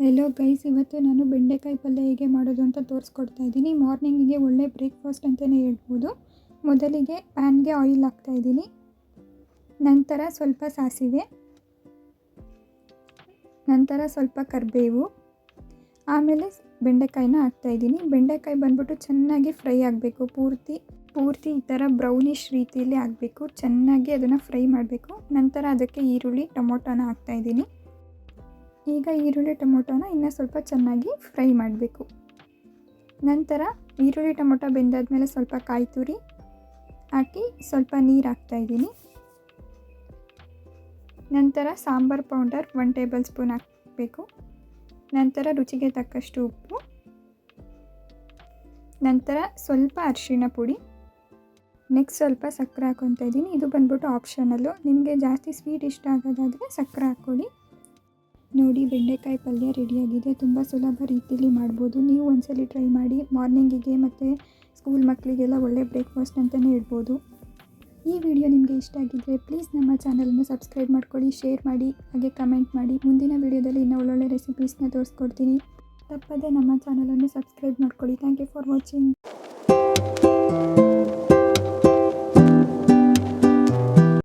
Hello guys, ಇವತ್ತು ನಾನು ಬೆಂಡೆಕಾಯಿ ಪಲ್ಯ ಹೇಗೆ ಮಾಡೋದು ಅಂತ ತೋರಿಸ್ಕೊಡ್ತಾ ಇದ್ದೀನಿ. ಮಾರ್ನಿಂಗಿಗೆ ಒಳ್ಳೆ ಬ್ರೇಕ್ಫಾಸ್ಟ್ ಅಂತಲೇ ಹೇಳ್ಬೋದು. ಮೊದಲಿಗೆ ಪ್ಯಾನ್ಗೆ ಆಯಿಲ್ ಹಾಕ್ತಾಯಿದ್ದೀನಿ. ನಂತರ ಸ್ವಲ್ಪ ಸಾಸಿವೆ, ನಂತರ ಸ್ವಲ್ಪ ಕರಿಬೇವು, ಆಮೇಲೆ ಬೆಂಡೆಕಾಯಿನ ಹಾಕ್ತಾಯಿದ್ದೀನಿ. ಬೆಂಡೆಕಾಯಿ ಬಂದ್ಬಿಟ್ಟು ಚೆನ್ನಾಗಿ ಫ್ರೈ ಆಗಬೇಕು. ಪೂರ್ತಿ ಈ ಥರ ಬ್ರೌನಿಷ್ ರೀತಿಯಲ್ಲಿ ಆಗಬೇಕು. ಚೆನ್ನಾಗಿ ಅದನ್ನು ಫ್ರೈ ಮಾಡಬೇಕು. ನಂತರ ಅದಕ್ಕೆ ಈರುಳ್ಳಿ ಟೊಮೊಟೊನ ಹಾಕ್ತಾಯಿದ್ದೀನಿ. ಈಗ ಈರುಳ್ಳಿ ಟೊಮೊಟೊನ ಇನ್ನೂ ಸ್ವಲ್ಪ ಚೆನ್ನಾಗಿ ಫ್ರೈ ಮಾಡಬೇಕು. ನಂತರ ಈರುಳ್ಳಿ ಟೊಮೊಟೊ ಬೆಂದಾದ್ಮೇಲೆ ಸ್ವಲ್ಪ ಕಾಯಿ ತುರಿ ಹಾಕಿ ಸ್ವಲ್ಪ ನೀರು ಹಾಕ್ತಾಯಿದ್ದೀನಿ. ನಂತರ ಸಾಂಬಾರು ಪೌಡರ್ 1 ಟೇಬಲ್ ಸ್ಪೂನ್ ಹಾಕಬೇಕು. ನಂತರ ರುಚಿಗೆ ತಕ್ಕಷ್ಟು ಉಪ್ಪು, ನಂತರ ಸ್ವಲ್ಪ ಅರಿಶಿಣ ಪುಡಿ, ನೆಕ್ಸ್ಟ್ ಸ್ವಲ್ಪ ಸಕ್ಕರೆ ಹಾಕ್ಕೊತಾ ಇದ್ದೀನಿ. ಇದು ಬಂದ್ಬಿಟ್ಟು ಆಪ್ಷನಲ್ಲು. ನಿಮಗೆ ಜಾಸ್ತಿ ಸ್ವೀಟ್ ಇಷ್ಟ ಆಗೋದಾದರೆ ಸಕ್ಕರೆ ಹಾಕ್ಕೊಳ್ಳಿ. ನೋಡಿ, ಬೆಂಡೆಕಾಯಿ ಪಲ್ಯ ರೆಡಿಯಾಗಿದೆ. ತುಂಬ ಸುಲಭ ರೀತಿಯಲ್ಲಿ ಮಾಡ್ಬೋದು. ನೀವು ಒಂದ್ಸಲಿ ಟ್ರೈ ಮಾಡಿ. ಮಾರ್ನಿಂಗಿಗೆ ಮತ್ತು ಸ್ಕೂಲ್ ಮಕ್ಕಳಿಗೆಲ್ಲ ಒಳ್ಳೆ ಬ್ರೇಕ್ಫಾಸ್ಟ್ ಅಂತಲೇ ಹೇಳ್ಬೋದು. ಈ ವಿಡಿಯೋ ನಿಮಗೆ ಇಷ್ಟ ಆಗಿದ್ದರೆ ಪ್ಲೀಸ್ ನಮ್ಮ ಚಾನಲನ್ನು ಸಬ್ಸ್ಕ್ರೈಬ್ ಮಾಡ್ಕೊಳ್ಳಿ, ಶೇರ್ ಮಾಡಿ, ಹಾಗೆ ಕಮೆಂಟ್ ಮಾಡಿ. ಮುಂದಿನ ವಿಡಿಯೋದಲ್ಲಿ ಇನ್ನೂ ಒಳ್ಳೊಳ್ಳೆ ರೆಸಿಪೀಸ್ನ ತೋರಿಸ್ಕೊಡ್ತೀನಿ. ತಪ್ಪದೆ ನಮ್ಮ ಚಾನಲನ್ನು ಸಬ್ಸ್ಕ್ರೈಬ್ ಮಾಡ್ಕೊಳ್ಳಿ. Thank you for watching.